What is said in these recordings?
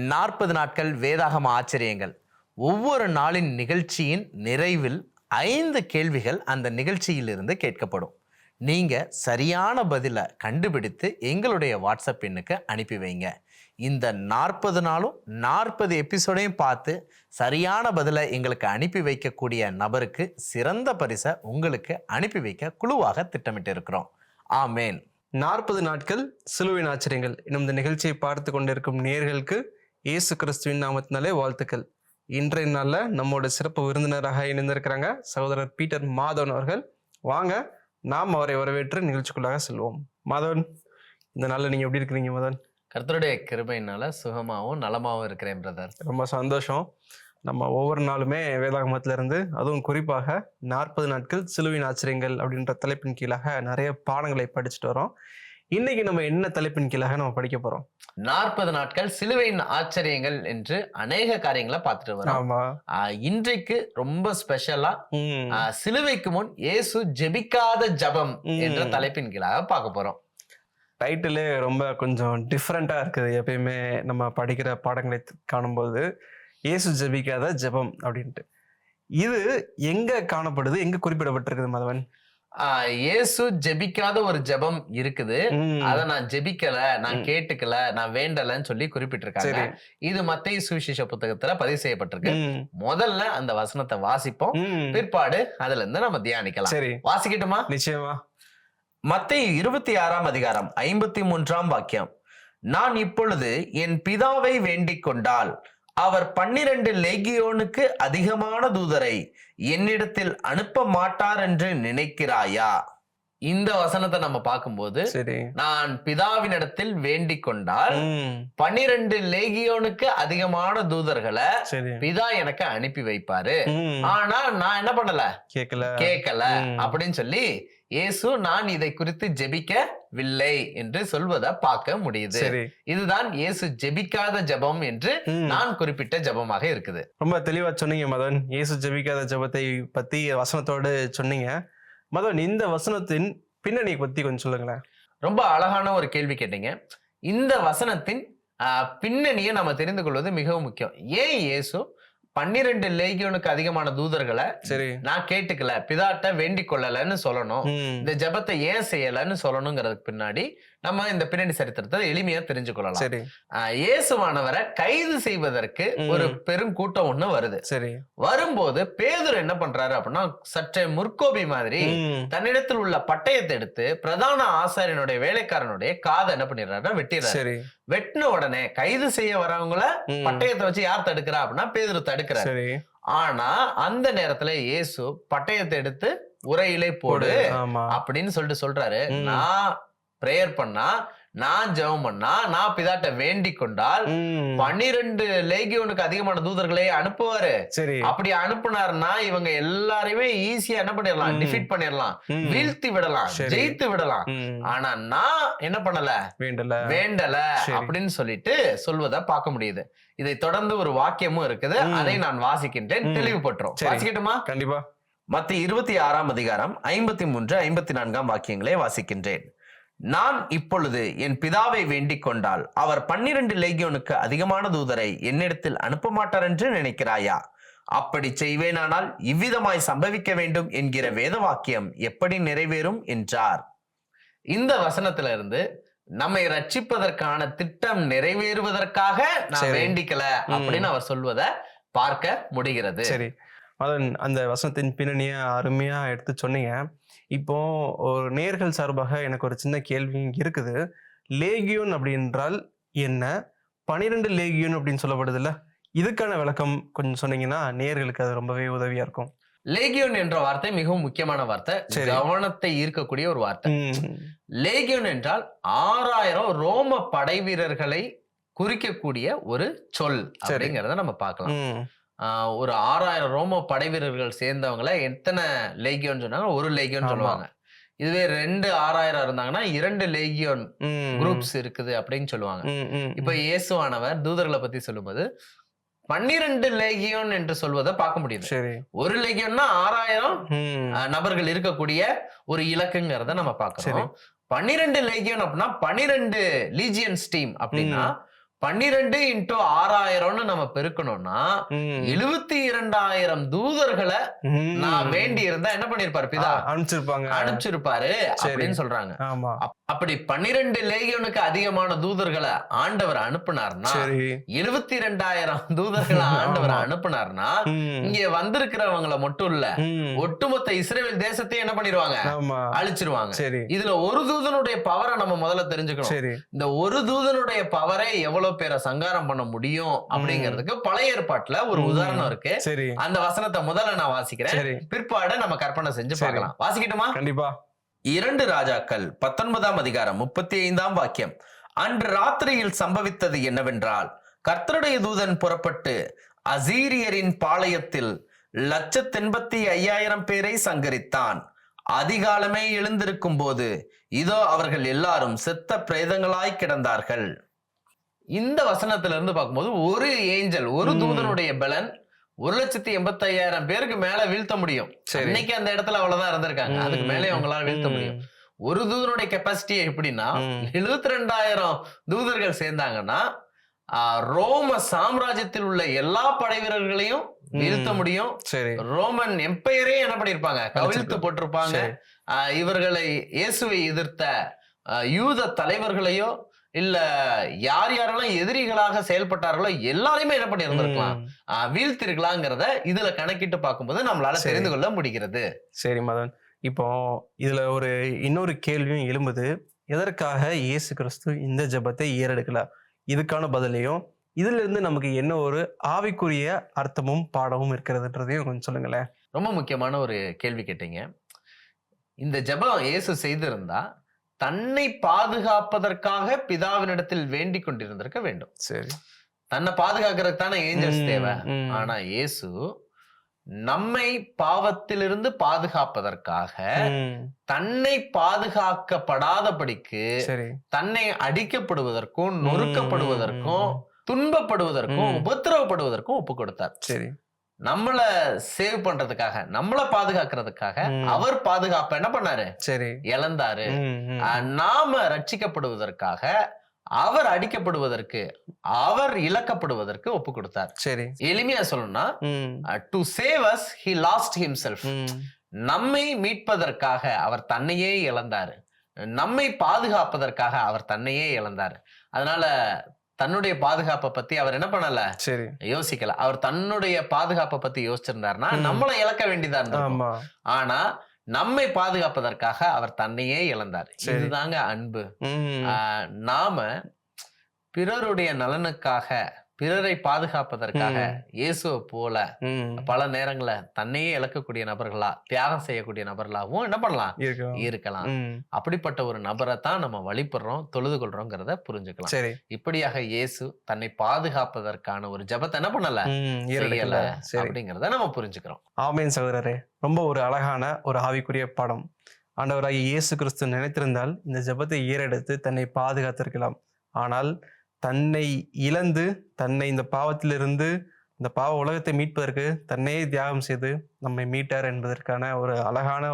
40 நாட்கள் வேதாகம ஆச்சரியங்கள். ஒவ்வொரு நாளின் நிகழ்ச்சியின் நிறைவில் 5 கேள்விகள் அந்த நிகழ்ச்சியிலிருந்து கேட்கப்படும். நீங்க சரியான பதிலை கண்டுபிடித்து எங்களுடைய வாட்ஸ்அப் எண்ணுக்கு அனுப்பி வைங்க. இந்த 40 நாளும் 40 எபிசோடையும் பார்த்து சரியான பதிலை எங்களுக்கு அனுப்பி வைக்கக்கூடிய நபருக்கு சிறந்த பரிசை உங்களுக்கு அனுப்பி வைக்க குழுவாக திட்டமிட்டு இருக்கிறோம். ஆமேன். 40 நாட்கள் சிலுவையின் ஆச்சரியங்கள் இன்னும் இந்த நிகழ்ச்சியை பார்த்து கொண்டிருக்கும் நேயர்களுக்கு இயேசு கிறிஸ்துவின் நாமத்தினாலே வாழ்த்துக்கள். இன்றைய நாளில் நம்மோட சிறப்பு விருந்தினராக இணைந்திருக்கிறாங்க சகோதரர் பீட்டர் மாதவன் அவர்கள். வாங்க நாம் அவரை வரவேற்று நிகழ்ச்சிக்குள்ளாக செல்வோம். மாதவன், இந்த நாளில் நீங்கள் எப்படி இருக்கிறீங்க மாதவன்? கர்த்தருடைய கிருபையினால சுகமாகவும் நலமாகவும் இருக்கிறேன் பிரதர். ரொம்ப சந்தோஷம். நம்ம ஒவ்வொரு நாளுமே வேதாகமத்துல இருந்து, அதுவும் குறிப்பாக 40 நாட்கள் சிலுவையின் ஆச்சரியங்கள் அப்படின்ற தலைப்பின் கீழாக நிறைய பாடங்களை படிச்சுட்டு வரோம். இன்னைக்கு நம்ம என்ன தலைப்பின் கீழாக நம்ம படிக்க போறோம்? 40 நாட்கள் சிலுவையின் ஆச்சரியங்கள் என்று அநேக காரியங்களை பார்த்துட்டு வரோம். ஆமா. இன்றைக்கு ரொம்ப ஸ்பெஷலா சிலுவைக்கு முன் இயேசு ஜெபிக்காத ஜெபம் என்ற தலைப்பின் கீழாக பார்க்க போறோம். டைட்டிலே ரொம்ப கொஞ்சம் டிஃப்ரெண்டா இருக்குது. எப்பயுமே நம்ம படிக்கிற பாடங்களை காணும்போது இயேசு ஜெபிக்காத ஜெபம் அப்படின்ட்டு இது எங்க காணப்படுது, எங்க குறிப்பிடப்பட்டிருக்குது மாதவன்? இயேசு ஜெபிக்காத ஒரு ஜெபம் இருக்குது. அத நான் ஜெபிக்கல, நான் கேட்டுக்கல, நான் வேண்டலன்னு சொல்லி குறிப்பிட்டிருக்காங்க. இது மத்தேயு சுவிசேஷ புத்தகத்துல பதிவு செய்யப்பட்டிருக்கு. முதல்ல அந்த வசனத்தை வாசிப்போம், பிற்பாடு அதுல இருந்து நம்ம தியானிக்கலாம். சரி, வாசிக்கட்டுமா? நிச்சயமா. மத்தேயு 26ஆம் அதிகாரம் 53ஆம் வாக்கியம். நான் இப்பொழுது என் பிதாவை வேண்டிக் கொண்டால் அவர் 12 லேகியோனுக்கு அதிகமான தூதரை என்னிடத்தில் அனுப்ப மாட்டார் என்று நினைக்கிறாயா? இந்த வசனத்தை நம்ம பார்க்கும்போது, நான் பிதாவினிடத்தில் வேண்டிக் கொண்டால் 12 லேகியோனுக்கு அதிகமான தூதர்களை பிதா எனக்கு அனுப்பி வைப்பாரு. ஆனா நான் என்ன பண்ணல, கேட்கல அப்படின்னு சொல்லி இயேசு நான் இதை குறித்து ஜெபிக்கவில்லை என்று சொல்வதை பார்க்க முடியுது. இதுதான் இயேசு ஜெபிக்காத ஜெபம் என்று நான் குறிப்பிட்ட ஜெபமாக இருக்குது. ரொம்ப தெளிவா சொன்னீங்க மதன். இயேசு ஜெபிக்காத ஜெபத்தை பத்தி வசனத்தோடு சொன்னீங்க. மதன், இந்த வசனத்தின் பின்னணியை பத்தி கொஞ்சம் சொல்லுங்களேன். ரொம்ப அழகான ஒரு கேள்வி கேட்டீங்க. இந்த வசனத்தின் பின்னணியை நம்ம தெரிந்து கொள்வது மிகவும் முக்கியம். ஏன் இயேசு 12 லேகியோனுக்கு அதிகமான தூதர்களை நான் கேட்டுக்கல, பிதாட்ட வேண்டிக் கொள்ளலன்னு சொல்லணும், இந்த ஜெபத்தை ஏன் செய்யலன்னு சொல்லணுங்கிறதுக்கு பின்னாடி நம்ம இந்த பின்னணி சரித்திரத்தை எளிமையா தெரிஞ்சு கொள்ளலாம். இயேசுவானவரை கைது செய்வதற்கு ஒரு பெரும் கூட்டம் ஒண்ணு வருது. வரும்போது பேதுரு என்ன பண்றாரு அப்படின்னா, சற்றே முற்கோபி மாதிரி தன்னிடத்தில் உள்ள பட்டயத்தை எடுத்து பிரதான ஆசாரியனுடைய வேலைக்காரனுடைய காதை என்ன பண்ணிடுறாரு, வெட்டிடுறாரு. வெட்டின உடனே கைது செய்ய வரவங்கள பட்டயத்தை வச்சு யார் தடுக்கிறா அப்படின்னா பேதுரு தடுக்கிறாரு. ஆனா அந்த நேரத்துல இயேசு பட்டயத்தை எடுத்து உரையிலே போடு அப்படின்னு சொல்றாரு. நான் பிரேயர் பண்ணா, நான் ஜெபம் பண்ணா, நான் பிதாட்ட வேண்டிக் கொண்டால் 12 லேகியோனுக்கு அதிகமான தூதர்களை அனுப்புவாரு. அப்படி அனுப்புனாருன்னா இவங்க எல்லாரையுமே ஈஸியா என்ன பண்ணிடலாம், டிஃபீட் பண்ணிடலாம், வீழ்த்தி விடலாம், ஜெயித்து விடலாம். ஆனா நான் என்ன பண்ணல, வேண்டல அப்படின்னு சொல்லிட்டு சொல்வதை பார்க்க முடியுது. இதை தொடர்ந்து ஒரு வாக்கியமும் இருக்குது, அதை நான் வாசிக்கின்றேன், தெளிவுபட்டுரும். வாசிக்கட்டுமா? கண்டிப்பா. மத்தேயு 26ஆம் அதிகாரம் 53, 54ஆம் வாக்கியங்களை வாசிக்கின்றேன். நான் இப்பொழுது என் பிதாவை வேண்டிக் கொண்டால் அவர் 12 லேகியோனுக்கு அதிகமான தூதரை என்னிடத்தில் அனுப்ப மாட்டார் என்று நினைக்கிறாயா? அப்படி செய்வேனானால் இவ்விதமாய் சம்பவிக்க வேண்டும் என்கிற வேத வாக்கியம் எப்படி நிறைவேறும் என்றார். இந்த வசனத்துல இருந்து நம்மை ரட்சிப்பதற்கான திட்டம் நிறைவேறுவதற்காக நான் வேண்டிக்கல அப்படின்னு அவர் சொல்வதை பார்க்க முடிகிறது. சரி, அந்த வசனத்தின் பின்னணிய அருமையா எடுத்து சொன்னீங்க. இப்போ ஒரு நேயர்கள் சார்பாக எனக்கு ஒரு சின்ன கேள்வி இருக்குது. லேகியோன் அப்படின்றால் என்ன? 12 லேகியோன் அப்படின்னு சொல்லப்படுதுல்ல, இதுக்கான விளக்கம் கொஞ்சம் சொன்னீங்கன்னா நேயர்களுக்கு அது ரொம்பவே உதவியா இருக்கும். லேகியோன் என்ற வார்த்தை மிகவும் முக்கியமான வார்த்தை, கவனத்தை ஈர்க்கக்கூடிய ஒரு வார்த்தை. லேகியோன் என்றால் 6000 ரோம படை வீரர்களை குறிக்கக்கூடிய ஒரு சொல் அப்படிங்கிறத நம்ம பார்க்கலாம். ஒரு 6000 ரோம படை வீரர்கள் சேர்ந்தவங்களை எத்தனை லேகியோன் சொன்னாங்க? ஒரு லேகியோன் சொல்லுவாங்க. இதுவே 2 6000 இருந்தாங்கன்னா 2 லேகியோன் குரூப்ஸ் இருக்குது அப்படின்னு சொல்லுவாங்க. இப்ப இயேசுவானவர் தூதர்களை பத்தி சொல்லும்போது 12 லேகியோன் என்று சொல்வதை பார்க்க முடியுது. ஒரு லேகியோன்னா 6000 நபர்கள் இருக்கக்கூடிய ஒரு இலக்குங்கிறத நம்ம பார்க்கிறோம். 12 லேகியோன் அப்படின்னா 12 லீஜியன்ஸ் டீம் அப்படின்னா 12 into 6000 நம்ம பெருக்கணும்னா 72,000 தூதர்களை நான் வேண்டி இருந்தா என்ன பண்ணிருப்பாரு பிதா? அனுப்பிச்சிருப்பாரு அப்படின்னு சொல்றாங்க. அப்படி 12 லேகியோனுக்கு அதிகமான தூதர்களை ஆண்டவர் அனுப்புனார்னா, 72,000 தூதர்களை ஆண்டவர் அனுப்புனார்னா, இங்க வந்திருக்கிறவங்களை மட்டும் இல்ல, ஒட்டுமொத்த இஸ்ரேல் தேசத்தையும் என்ன பண்ணிடுவாங்க? அழிச்சிருவாங்க. இதுல ஒரு தூதனுடைய பவரை நம்ம முதல்ல தெரிஞ்சுக்கணும். இந்த ஒரு தூதனுடைய பவரை எவ்வளவு பேரை சங்காரம் பண்ண முடியும் அப்படிங்கிறதுக்கு பழைய ஏற்பாட்டுல ஒரு உதாரணம் இருக்கு. அந்த வசனத்தை முதல்ல நான் வாசிக்கிறேன், பிற்பாடு நம்ம கற்பனை செஞ்சு பார்க்கலாம். வாசிக்கட்டுமா? கண்டிப்பா. 2 ராஜாக்கள் 19ஆம் அதிகாரம் 35ஆம் வாக்கியம். அன்று ராத்திரியில் சம்பவித்தது என்னவென்றால், கர்த்தருடைய தூதன் புறப்பட்டு அசீரியரின் பாளையத்தில் 185,000 பேரை சங்கரித்தான். அதிகாலமே எழுந்திருக்கும் போது இதோ அவர்கள் எல்லாரும் செத்த பிரேதங்களாய் கிடந்தார்கள். இந்த வசனத்துல இருந்து பார்க்கும்போது ஒரு ஏஞ்சல், ஒரு தூதனுடைய பலன் 185,000 பேருக்கு மேல வீழ்த்த முடியும். இன்னைக்கு அந்த இடத்துல அவ்வளவுதான் இருந்திருக்காங்க, அதுக்கு மேலே அவங்களால வீழ்த்த முடியும். ஒரு தூதனுடைய கெப்பாசிட்டி எப்படின்னா, 72,000 தூதர்கள் சேர்ந்தாங்கன்னா ரோம சாம்ராஜ்யத்தில் உள்ள எல்லா படை வீரர்களையும் வீழ்த்த முடியும். ரோமன் எம்பையரே என்ன பண்ணிருப்பாங்க? கவிழ்த்து போட்டிருப்பாங்க. இவர்களை இயேசுவை எதிர்த்த யூத தலைவர்களையோ இல்ல யார் யாரெல்லாம் எதிரிகளாக செயல்பட்டார்களோ எல்லாரையுமே என்ன பண்ணி இருந்திருக்கலாம், வீழ்த்திருக்கலாங்கிறத இதுல கணக்கிட்டு பார்க்கும்போது நம்மளால தெரிந்து கொள்ள முடிகிறது. சரி மதன், இப்போ இதுல ஒரு இன்னொரு கேள்வியும் எழும்புது. எதற்காக இயேசு கிறிஸ்து இந்த ஜெபத்தை ஏறெடுக்கல? இதுக்கான பதிலையும் இதுல இருந்து நமக்கு என்ன ஒரு ஆவிக்குரிய அர்த்தமும் பாடமும் இருக்கிறதுன்றதையும் கொஞ்சம் சொல்லுங்களேன். ரொம்ப முக்கியமான ஒரு கேள்வி கேட்டீங்க. இந்த ஜெபம் இயேசு செய்திருந்தா தன்னை பாதுகாப்பதற்காக பிதாவினிடத்தில் வேண்டிக் கொண்டிருந்திருக்க வேண்டும். சரி, தன்னை பாதுகாக்கிறதுக்கு தானே ஏஞ்சல்ஸ் தேவை. ஆனா இயேசு நம்மை பாவத்திலிருந்து பாதுகாப்பதற்காக தன்னை பாதுகாக்கப்படாதபடிக்கு தன்னை அடிக்கப்படுவதற்கும் நொறுக்கப்படுவதற்கும் துன்பப்படுவதற்கும் உபத்திரவப்படுவதற்கும் ஒப்பு கொடுத்தார். சரி, நம்மள சேவ் பண்றதுக்காக, நம்மள பாதுகாக்கிறதுக்காக அவர் பாதுகாப்ப என்ன பண்ணாரு? சரி, இழந்தாரு. நாம ரட்சிக்கப்படுவதற்காக அவர் அடிக்கப்படுவதற்கு, அவர் இழக்கப்படுவதற்கு ஒப்பு கொடுத்தார். சரி, எளிமையா சொல்லணும்னா, to save us he lost himself. நம்மை மீட்பதற்காக அவர் தன்னையே இழந்தாரு. நம்மை பாதுகாப்பதற்காக அவர் தன்னையே இழந்தாரு. அதனால தன்னுடைய பாதுகாப்பை பத்தி அவர் என்ன பண்ணல? சரி, யோசிக்கல. அவர் தன்னுடைய பாதுகாப்பை பத்தி யோசிச்சிருந்தாருன்னா நம்மளை இழக்க வேண்டியதா இருந்தா, ஆனா நம்மை பாதுகாப்பதற்காக அவர் தன்னையே இழந்தார். இதுதாங்க அன்பு. நாம பிறருடைய நலனுக்காக, பிறரை பாதுகாப்பதற்காக இயேசுவை போல பல நேரங்கள தன்னையே இழக்கக்கூடிய நபர்களா, தியாகம் செய்யக்கூடிய நபர்களாகவும் என்ன பண்ணலாம்? இருக்கலாம். அப்படிப்பட்ட ஒரு நபரை தான் நம்ம வழிபடுறோம், தொழுது கொள்றோங்கிறத புரிஞ்சுக்கலாம். இப்படியாக இயேசு தன்னை பாதுகாப்பதற்கான ஒரு ஜெபத்தை என்ன பண்ணல? செய்யல அப்படிங்கறத நம்ம புரிஞ்சுக்கிறோம். ஆமென் சகோதரரே, ரொம்ப ஒரு அழகான ஒரு ஆவிக்குரிய பாடம். ஆண்டவராகிய இயேசு கிறிஸ்து நினைத்திருந்தால் இந்த ஜெபத்தை ஏறெடுத்து தன்னை பாதுகாத்திருக்கலாம். ஆனால் தன்னை இழந்து, தன்னை இந்த பாவத்திலிருந்து, இந்த பாவ உலகத்தை மீட்பதற்கு தன்னையே தியாகம் செய்து நம்மை மீட்டார் என்பதற்கான ஒரு அழகான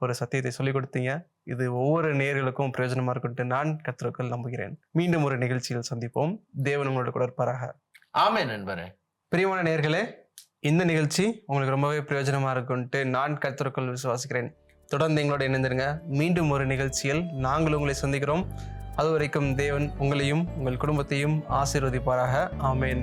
ஒரு சத்தியத்தை சொல்லிக் கொடுத்தீங்க. இது ஒவ்வொரு நேயர்களுக்கும் பிரயோஜனமா இருக்கும்ட்டு நான் கர்த்தருக்குள் நம்புகிறேன். மீண்டும் ஒரு நிகழ்ச்சியில் சந்திப்போம். தேவன் உங்களோட கூட இருப்பாராக. ஆமென் நண்பரே. பிரியமான நேயர்களே, இந்த நிகழ்ச்சி உங்களுக்கு ரொம்பவே பிரயோஜனமா இருக்கும்ட்டு நான் கர்த்தருக்குள் விசுவாசிக்கிறேன். தொடர்ந்து எங்களோட இணைந்திருங்க. மீண்டும் ஒரு நிகழ்ச்சியில் நாங்கள் உங்களை சந்திக்கிறோம். அதுவரைக்கும் தேவன் உங்களையும் உங்கள் குடும்பத்தையும் ஆசீர்வதிப்பாராக. ஆமென்.